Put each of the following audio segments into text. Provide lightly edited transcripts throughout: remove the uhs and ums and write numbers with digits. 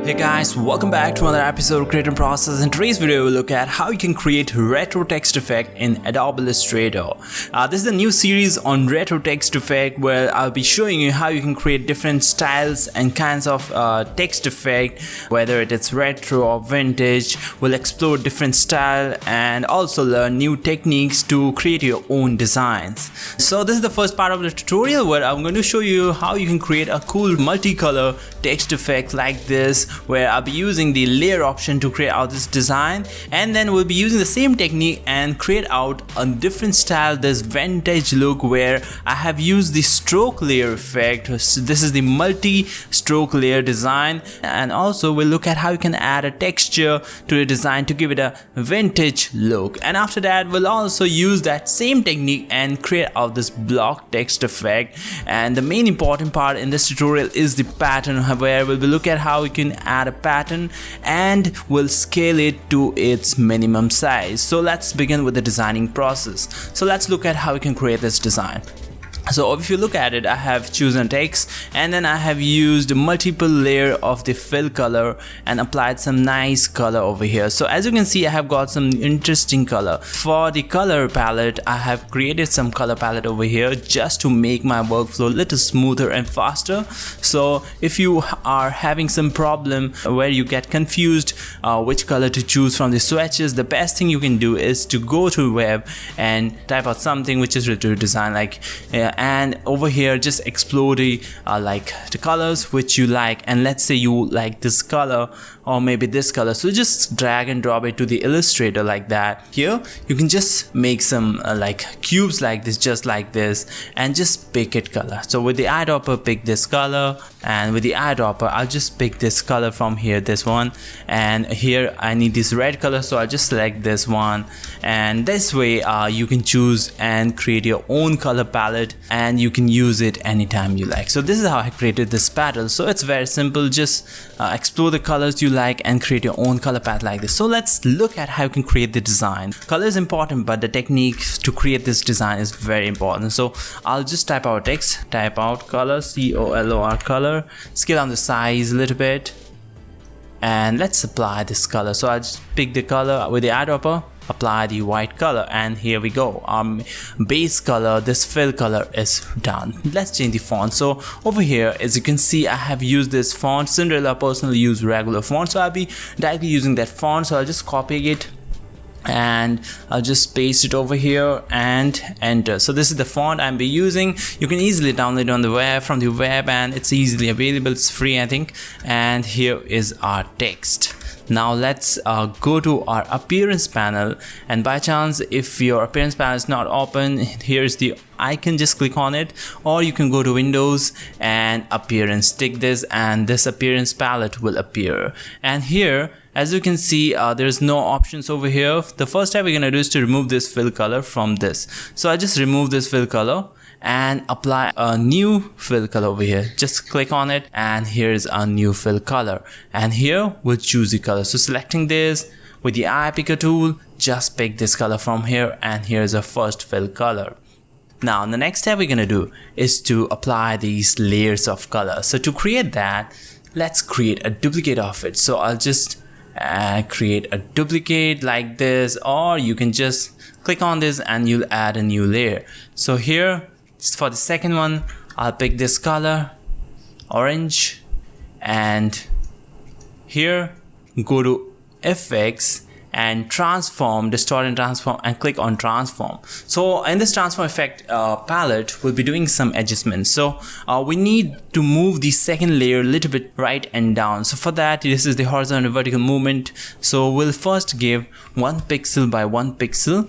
Hey guys, welcome back to another episode of Create and Process. In today's video, we'll look at how you can create retro text effect in Adobe Illustrator. This is a new series on retro text effect where I'll be showing you how you can create different styles and kinds of text effect, whether it is retro or vintage. We'll explore different style and also learn new techniques to create your own designs. So this is the first part of the tutorial where I'm going to show you how you can create a cool multicolor text effect like this, where I'll be using the layer option to create out this design, and then we'll be using the same technique and create out a different style, this vintage look, where I have used the stroke layer effect. So this is the multi-stroke layer design, and also we'll look at how you can add a texture to the design to give it a vintage look. And after that, we'll also use that same technique and create out this block text effect. And the main important part in this tutorial is the pattern, where we'll look at how we can add a pattern and we'll scale it to its minimum size. So let's begin with the designing process. So let's look at how we can create this design. So if you look at it, I have chosen text and then I have used multiple layer of the fill color and applied some nice color over here. So as you can see, I have got some interesting color. For the color palette, I have created some color palette over here just to make my workflow a little smoother and faster. So if you are having some problem where you get confused which color to choose from the swatches, the best thing you can do is to go to web and type out something which is related to design, like and over here just explore the the colors which you like, and let's say you like this color or maybe this color, so just drag and drop it to the Illustrator like that. Here you can just make some cubes like this, just like this, and just pick it color. So with the eyedropper, pick this color, and with the eyedropper I'll just pick this color from here, this one, and here I need this red color, so I'll just select this one, and this way you can choose and create your own color palette and you can use it anytime you like. So this is how I created this pattern. So it's very simple, just explore the colors you like and create your own color palette like this. So let's look at how you can create the design. Color is important, but the technique to create this design is very important. So I'll just type out text, type out color, C-O-L-O-R, color, scale down the size a little bit, and let's apply this color. So I just pick the color with the eyedropper, apply the white color, and here we go. Base color, this fill color is done. Let's change the font. So over here, as you can see, I have used this font. Cinderella personally use regular font, so I'll be directly using that font. So I'll just copy it and I'll just paste it over here and enter. So this is the font I'm be using. You can easily download it on the web, from the web, and it's easily available. It's free, I think. And here is our text. Now let's go to our appearance panel, and by chance if your appearance panel is not open, here's the icon, just click on it, or you can go to Windows and appearance, tick this, and this appearance palette will appear. And here, as you can see, there's no options over here. The first step we're gonna do is to remove this fill color from this. So I just remove this fill color and apply a new fill color over here. Just click on it, and here's a new fill color, and here we'll choose the color. So selecting this with the eye picker tool, just pick this color from here, and here's a first fill color. Now the next step we're gonna do is to apply these layers of color. So to create that, let's create a duplicate of it. So I'll just create a duplicate like this, or you can just click on this and you'll add a new layer. So here for the second one, I'll pick this color, orange, and here go to effects and transform, distort and transform, and click on transform. So in this transform effect palette, we'll be doing some adjustments. So we need to move the second layer a little bit right and down. So for that, this is the horizontal and vertical movement. So we'll first give 1 pixel by 1 pixel,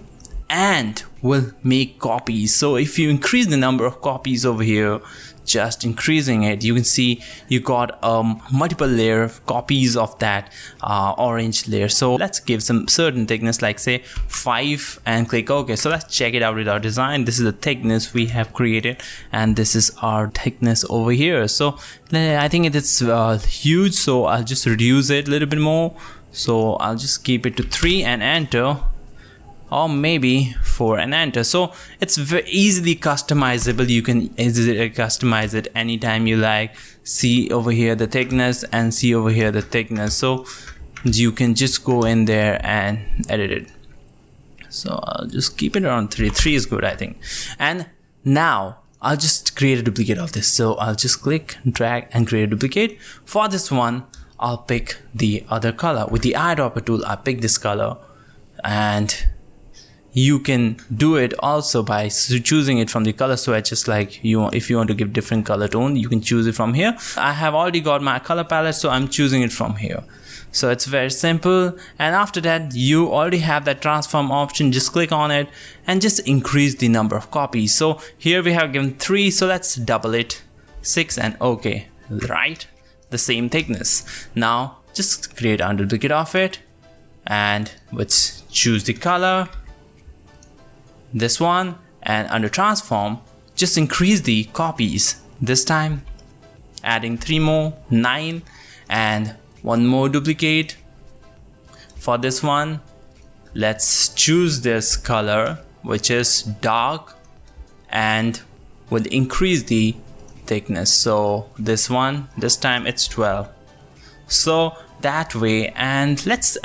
and we'll make copies. So if you increase the number of copies over here, just increasing it, you can see you got multiple layer of copies of that orange layer. So let's give some certain thickness, like say 5, and click OK. So let's check it out with our design. This is the thickness we have created, and this is our thickness over here. So I think it is huge, so I'll just reduce it a little bit more. So I'll just keep it to 3 and enter. or maybe 4 and enter. So it's very easily customizable. You can easily customize it anytime you like. See over here the thickness and see over here the thickness, so you can just go in there and edit it. So I'll just keep it around 3 is good, I think. And now I'll just create a duplicate of this. So I'll just click, drag and create a duplicate. For this one I'll pick the other color. With the eyedropper tool I pick this color, and you can do it also by choosing it from the color swatch. Just like if you want to give different color tone, you can choose it from here. I have already got my color palette, so I'm choosing it from here. So it's very simple. And after that, you already have that transform option. Just click on it and just increase the number of copies. So here we have given 3, so let's double it, 6, and okay, right, the same thickness. Now just create a duplicate of it, and let's choose the color, this one, and under transform just increase the copies. This time adding 3 more, 9, and 1 more duplicate. For this one let's choose this color, which is dark, and will increase the thickness. So this one, this time it's 12, so that way. And let's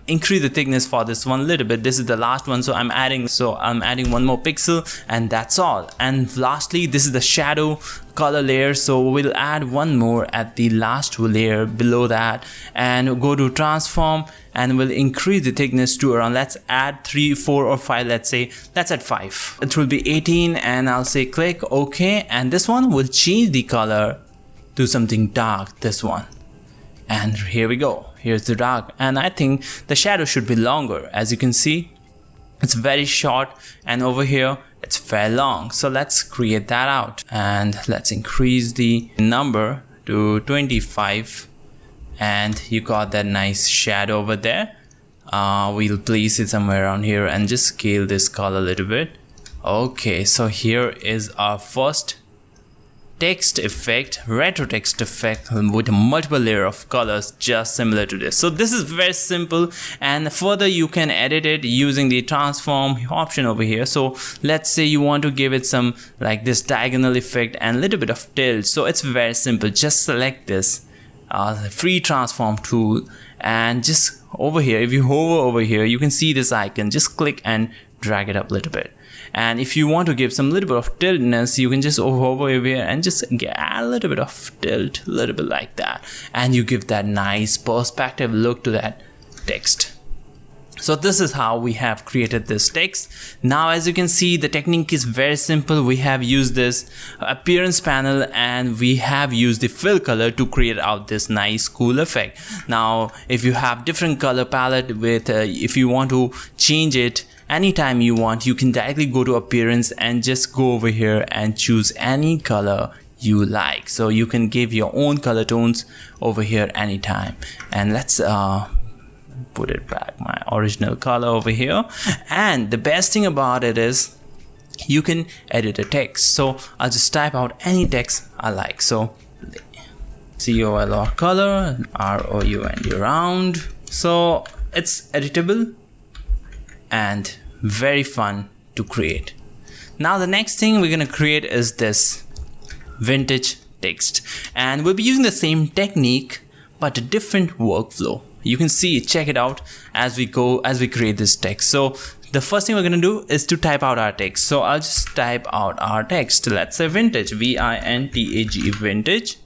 increase the thickness for this one a little bit. This is the last one, so I'm adding 1 more pixel, and that's all. And lastly, this is the shadow color layer, so we'll add 1 more at the last layer below that, and go to transform, and we'll increase the thickness to around, let's add 3, 4 or 5. Let's add 5. It will be 18, and I'll say click OK, and this one will change the color to something dark, this one. And here we go, here's the dark, and I think the shadow should be longer. As you can see, it's very short, and over here it's very long. So let's create that out, and let's increase the number to 25, and you got that nice shadow over there. We'll place it somewhere around here and just scale this color a little bit. Okay, so here is our first text effect, retro text effect, with a multiple layer of colors, just similar to this. So this is very simple, and further you can edit it using the transform option over here. So let's say you want to give it some like this diagonal effect and a little bit of tilt. So it's very simple. Just select this free transform tool, and just over here, if you hover over here, you can see this icon. Just click and drag it up a little bit. And if you want to give some little bit of tiltness, you can just hover over here and just add a little bit of tilt, a little bit like that, and you give that nice perspective look to that text. So this is how we have created this text. Now as you can see, the technique is very simple. We have used this appearance panel, and we have used the fill color to create out this nice cool effect. Now if you have different color palette with if you want to change it anytime you want, you can directly go to appearance and just go over here and choose any color you like. So you can give your own color tones over here anytime. And let's put it back, my original color over here. And the best thing about it is you can edit a text. So I'll just type out any text I like. So COLOR color, ROUND round. So it's editable and very fun to create. Now the next thing we're gonna create is this vintage text, and we'll be using the same technique but a different workflow. You can see, check it out as we create this text. So the first thing we're gonna do is to type out our text. So I'll just type out our text. Let's say vintage, VINTAGE, vintage,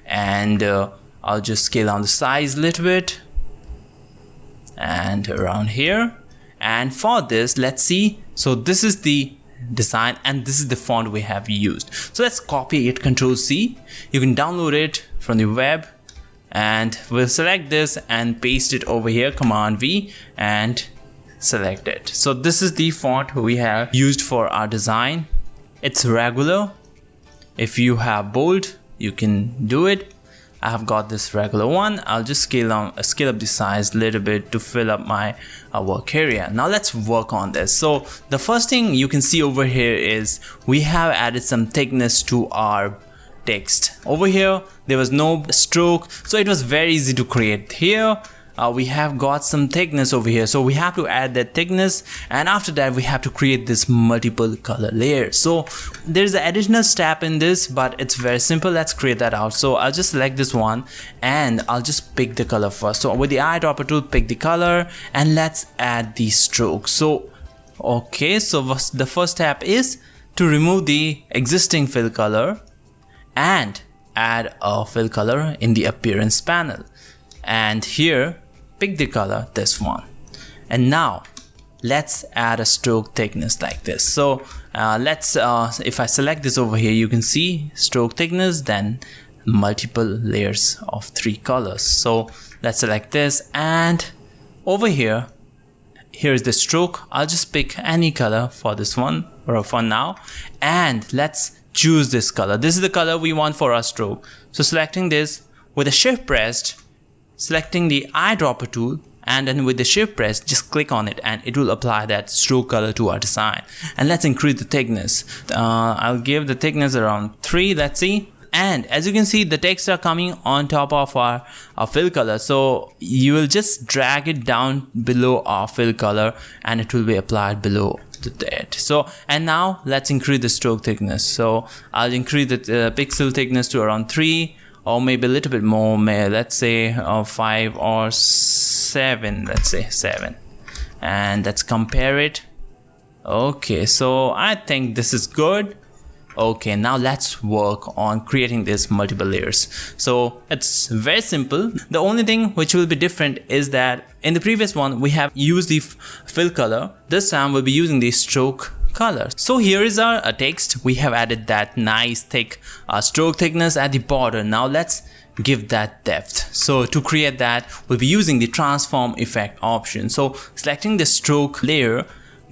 and I'll just scale down the size a little bit and around here. And for this, let's see, so this is the design and this is the font we have used. So let's copy it, Ctrl+C. You can download it from the web, and we'll select this and paste it over here, Command-V, and select it. So this is the font we have used for our design. It's regular. If you have bold, you can do it. I have got this regular one. I'll just scale up the size a little bit to fill up my work area. Now let's work on this. So the first thing you can see over here is we have added some thickness to our text. Over here there was no stroke, so it was very easy to create. Here we have got some thickness over here, so we have to add that thickness, and after that we have to create this multiple color layer. So there's an additional step in this, but it's very simple. Let's create that out. So I'll just select this one and I'll just pick the color first. So with the eyedropper tool, pick the color and let's add the stroke. So okay, so the first step is to remove the existing fill color and add a fill color in the appearance panel, and here pick the color, this one, and now let's add a stroke thickness like this. So if I select this over here, you can see stroke thickness, then multiple layers of 3 colors. So let's select this, and over here, here's the stroke. I'll just pick any color for this one or for now, and let's choose this color. This is the color we want for our stroke. So selecting this with a shift pressed, selecting the eyedropper tool, and then with the shift press, just click on it and it will apply that stroke color to our design. And let's increase the thickness. I'll give the thickness around 3, let's see. And as you can see, the text are coming on top of our fill color. So you will just drag it down below our fill color and it will be applied below that. So, and now let's increase the stroke thickness. So I'll increase the pixel thickness to around 3, or maybe a little bit more, let's say 5 or 7, let's say 7, and let's compare it. Okay, so I think this is good. Okay, now let's work on creating these multiple layers. So it's very simple. The only thing which will be different is that in the previous one we have used the fill color. This time we'll be using the stroke color. So here is our text. We have added that nice thick stroke thickness at the border. Now let's give that depth. So to create that, we'll be using the transform effect option. So selecting the stroke layer,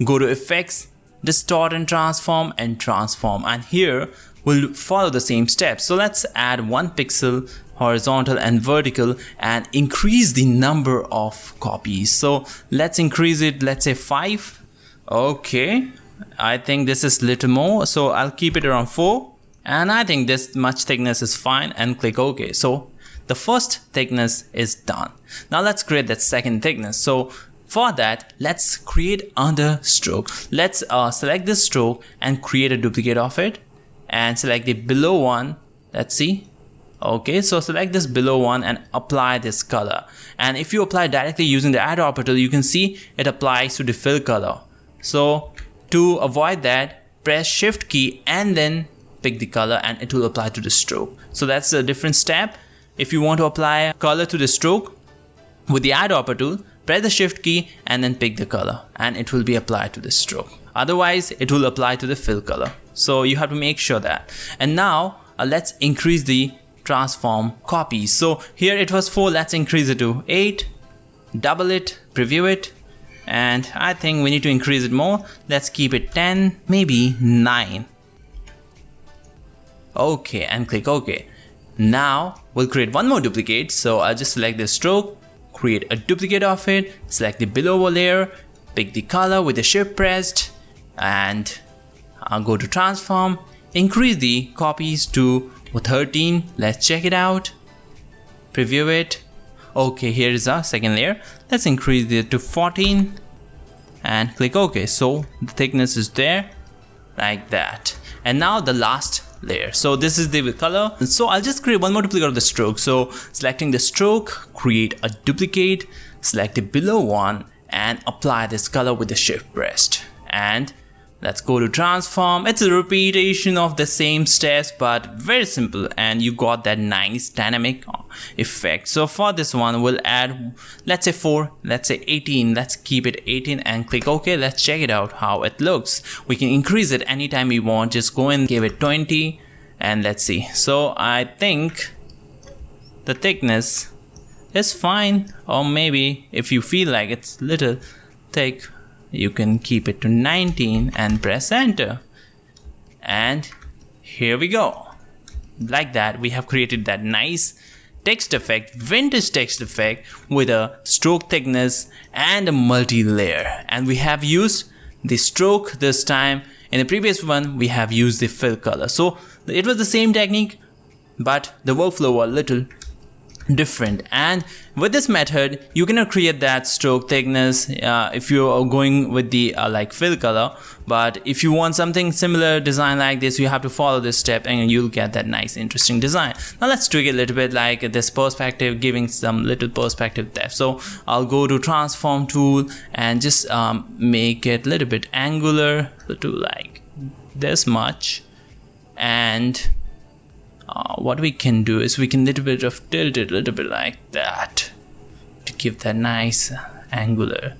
go to effects, distort and transform, and here we'll follow the same steps. So let's add 1 pixel horizontal and vertical and increase the number of copies. So let's increase it, let's say 5. Okay, I think this is little more, so I'll keep it around 4, and I think this much thickness is fine, and click OK. So the first thickness is done. Now let's create that second thickness. So for that, let's create another stroke. Let's select this stroke and create a duplicate of it, and select the below one. Let's see. Okay, so select this below one and apply this color. And if you apply directly using the eyedropper tool, you can see it applies to the fill color. So to avoid that, press shift key and then pick the color and it will apply to the stroke. So that's a different step. If you want to apply color to the stroke with the eyedropper tool, press the shift key and then pick the color and it will be applied to the stroke. Otherwise, it will apply to the fill color. So you have to make sure that. And now let's increase the transform copies. So here it was 4, let's increase it to 8, double it, preview it, and I think we need to increase it more. Let's keep it 10, maybe 9. Okay, and click OK. Now we'll create one more duplicate. So I'll just select the stroke, create a duplicate of it, select the below layer, pick the color with the shift pressed, and I'll go to transform, increase the copies to 13. Let's check it out, preview it. Okay, here is our second layer. Let's increase it to 14 and click OK. So the thickness is there like that. And now the last layer. So this is the color. So I'll just create one more duplicate of the stroke. So selecting the stroke, create a duplicate, select the below one and apply this color with the shift pressed. And let's go to transform. It's a repetition of the same steps, but very simple, and you got that nice dynamic effect. So for this one, we'll add, let's say 4, let's say 18. Let's keep it 18 and click OK. Let's check it out how it looks. We can increase it anytime we want. Just go and give it 20 and let's see. So I think the thickness is fine, or maybe if you feel like it's little thick, you can keep it to 19 and press enter. And here we go. Like that, we have created that nice text effect, vintage text effect with a stroke thickness and a multi-layer. And we have used the stroke this time. In the previous one, we have used the fill color. So it was the same technique, but the workflow was a little different. And with this method you cannot create that stroke thickness if you are going with the like fill color, but if you want something similar design like this, you have to follow this step and you'll get that nice interesting design. Now let's tweak it a little bit, like this perspective, giving some little perspective depth. So I'll go to transform tool and just make it a little bit angular to like this much. And what we can do is we can little bit of tilt it a little bit like that to give that nice angular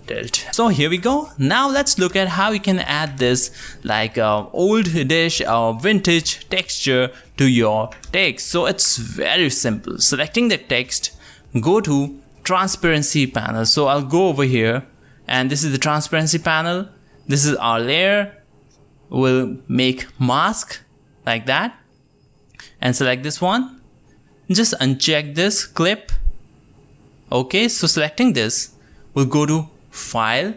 tilt. So here we go. Now let's look at how you can add this like old-ish or vintage texture to your text. So it's very simple. Selecting the text, go to transparency panel. So I'll go over here and this is the transparency panel. This is our layer. We'll make mask like that and select this one. Just uncheck this clip. Okay, so selecting this, we'll go to file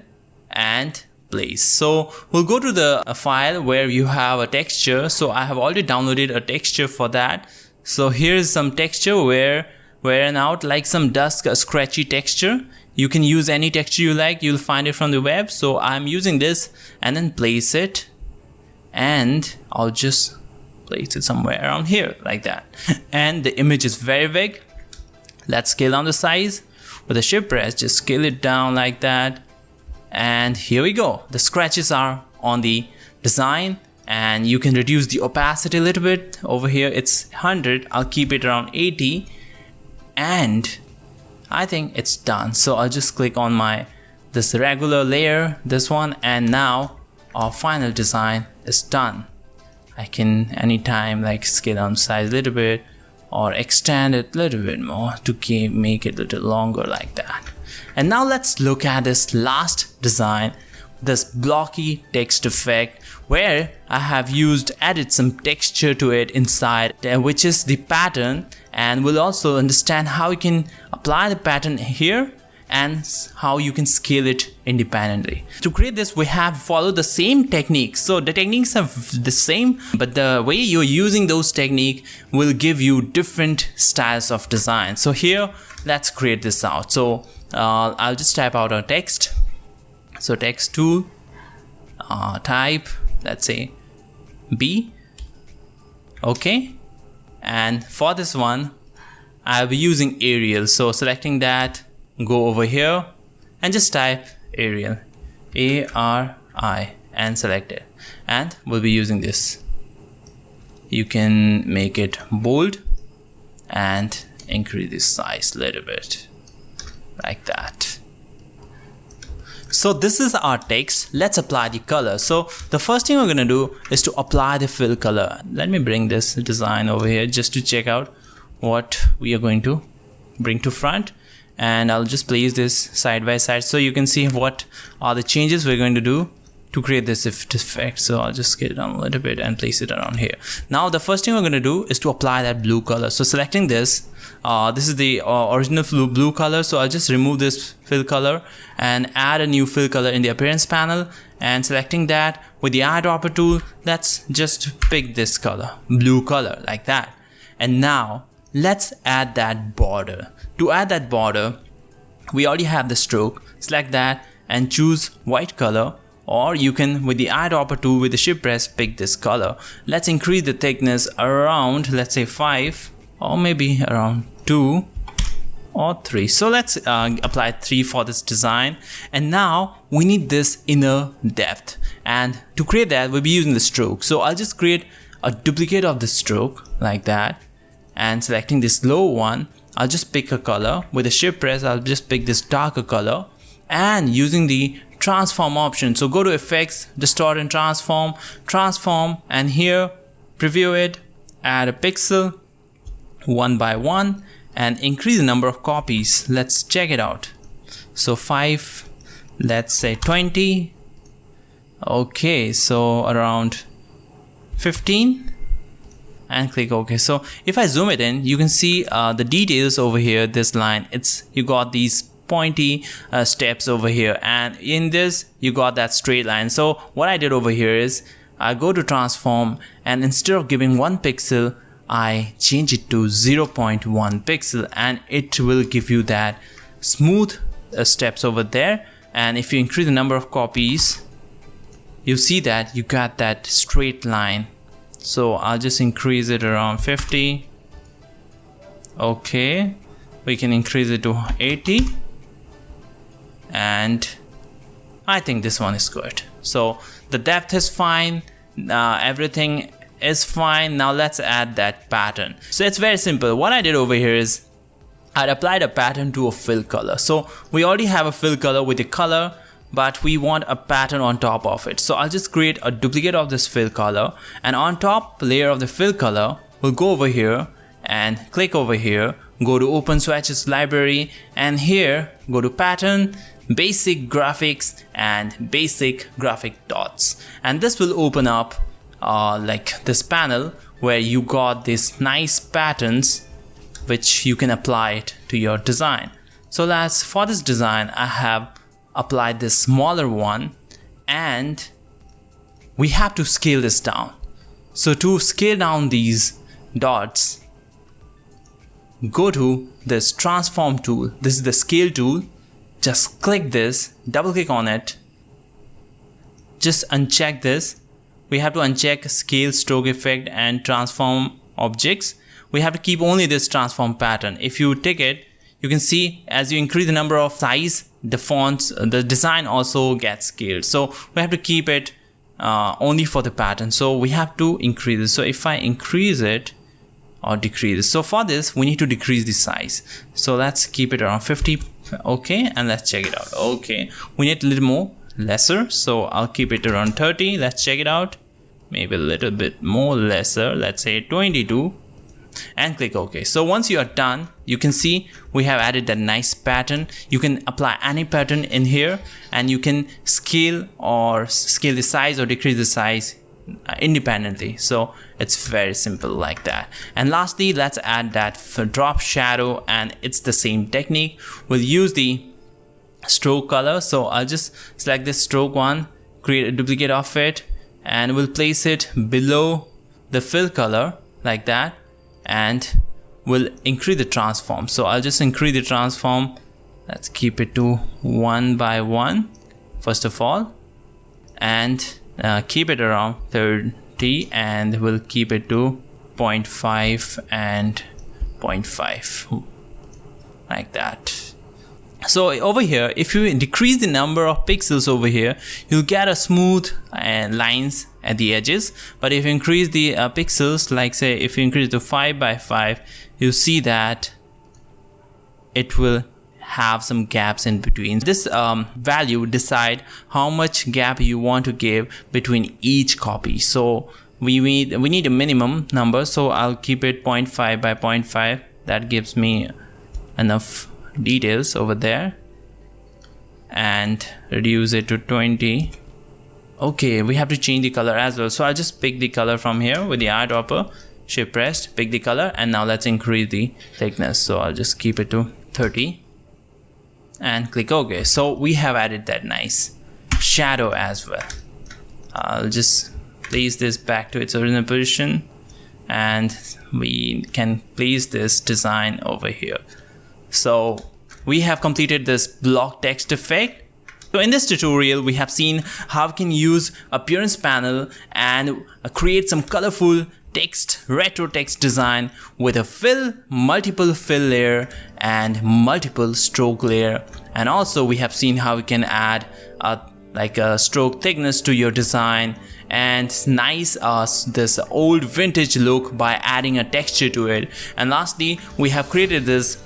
and place. So we'll go to the file where you have a texture. So I have already downloaded a texture for that. So here's some texture where wearing out like some dusk, a scratchy texture. You can use any texture you like, you'll find it from the web. So I'm using this and then place it, and I'll just place it somewhere around here like that. And the image is very big. Let's scale down the size with a shift press, just scale it down like that. And here we go. The scratches are on the design, and you can reduce the opacity a little bit. Over here it's 100, I'll keep it around 80, and I think it's done. So I'll just click on this regular layer, this one, and now our final design is done. I can anytime like scale down size a little bit or extend it a little bit more to make it a little longer like that. And now let's look at this last design, this blocky text effect, where I have added some texture to it inside, which is the pattern, and we'll also understand how you can apply the pattern here and how you can scale it independently. To create this, we have followed the same techniques. So the techniques are the same, but the way you're using those techniques will give you different styles of design. So here, let's create this out. So I'll just type out our text. So text tool, type, let's say B. Okay. And for this one, I'll be using Arial. So selecting that, go over here and just type Arial, A-R-I, and select it. And we'll be using this. You can make it bold and increase the size a little bit like that. So this is our text. Let's apply the color. So the first thing we're going to do is to apply the fill color. Let me bring this design over here just to check out what we are going to bring to front. And I'll just place this side by side so you can see what are the changes we're going to do to create this effect. So I'll just get it down a little bit and place it around here. Now the first thing we're going to do is to apply that blue color. So selecting this, this is the original blue color. So I'll just remove this fill color and add a new fill color in the appearance panel, and selecting that with the eyedropper tool, let's just pick this color, blue color, like that. And now let's add that border. To add that border, we already have the stroke. Select that and choose white color, or you can with the eyedropper tool with the shift press pick this color. Let's increase the thickness around, let's say 5, or maybe around 2 or 3. So let's apply 3 for this design. And now we need this inner depth, and to create that we'll be using the stroke. So I'll just create a duplicate of the stroke like that, and selecting this low one, I'll just pick a color. With the shift press, I'll just pick this darker color, and using the transform option, so go to effects, distort and transform, and here preview it, add a pixel 1 by 1 and increase the number of copies. Let's check it out. So 5, let's say 20. Okay, so around 15. And click OK. So if I zoom it in, you can see the details over here. This line, you got these pointy steps over here, and in this you got that straight line. So what I did over here is I go to transform, and instead of giving 1 pixel, I change it to 0.1 pixel, and it will give you that smooth steps over there. And if you increase the number of copies, you see that you got that straight line. So I'll just increase it around 50. Okay, we can increase it to 80, and I think this one is good. So the depth is fine, everything is fine. Now let's add that pattern. So it's very simple. What I did over here is I'd applied a pattern to a fill color. So we already have a fill color with a color, but we want a pattern on top of it. So I'll just create a duplicate of this fill color, and on top layer of the fill color, we'll go over here and click over here, go to open swatches library, and here go to pattern, basic graphics, and basic graphic dots. And this will open up like this panel where you got these nice patterns which you can apply it to your design. So for this design, I have applied this smaller one, and we have to scale this down. So to scale down these dots, go to this transform tool. This is the scale tool. Just click this, double click on it, just uncheck this. We have to uncheck scale, stroke effect, and transform objects. We have to keep only this transform pattern. If you tick it, you can see as you increase the number of size, the fonts, the design also gets scaled. So we have to keep it only for the pattern. So we have to increase it. So if I increase it or decrease it, so for this we need to decrease the size. So let's keep it around 50. Okay, and let's check it out. Okay, we need a little more lesser, so I'll keep it around 30. Let's check it out. Maybe a little bit more lesser, let's say 22, and click OK. So once you are done, you can see we have added that nice pattern. You can apply any pattern in here, and you can scale the size or decrease the size independently. So it's very simple like that. And lastly, let's add that drop shadow, and it's the same technique. We'll use the stroke color. So I'll just select this stroke one, create a duplicate of it, and we'll place it below the fill color like that, and we'll increase the transform. So I'll just increase the transform. Let's keep it to 1 by 1 first of all, and keep it around 30, and we'll keep it to 0.5 and 0.5 like that. So over here, if you decrease the number of pixels over here, you'll get a smooth lines at the edges. But if you increase the pixels, like say if you increase to 5 by 5, you see that it will have some gaps in between. This value decide how much gap you want to give between each copy. So we need a minimum number, so I'll keep it 0.5 by 0.5. That gives me enough details over there, and reduce it to 20. Okay, we have to change the color as well. So I'll just pick the color from here with the eyedropper, shift pressed, pick the color, and now let's increase the thickness. So I'll just keep it to 30 and click OK. So we have added that nice shadow as well. I'll just place this back to its original position, and we can place this design over here. So we have completed this block text effect. So in this tutorial, we have seen how we can use appearance panel and create some colorful text, retro text design with a multiple fill layer and multiple stroke layer. And also we have seen how we can add like a stroke thickness to your design and nice this old vintage look by adding a texture to it. And lastly, we have created this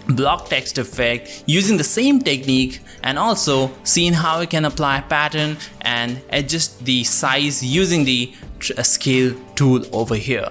block text effect using the same technique, and also seeing how we can apply pattern and adjust the size using the scale tool over here.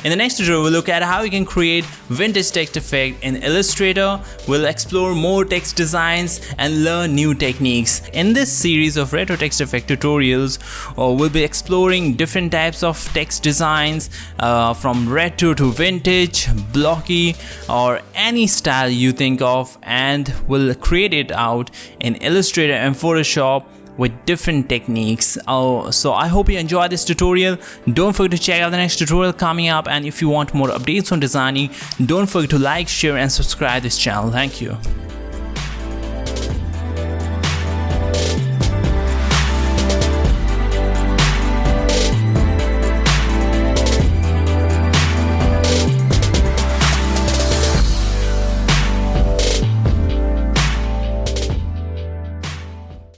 In the next tutorial, we'll look at how we can create vintage text effect in Illustrator. We'll explore more text designs and learn new techniques. In this series of retro text effect tutorials, we'll be exploring different types of text designs from retro to vintage, blocky, or any style you think of, and we'll create it out in Illustrator and Photoshop with different techniques. So I hope you enjoyed this tutorial. Don't forget to check out the next tutorial coming up, and if you want more updates on designing, don't forget to like, share and subscribe this channel. Thank you.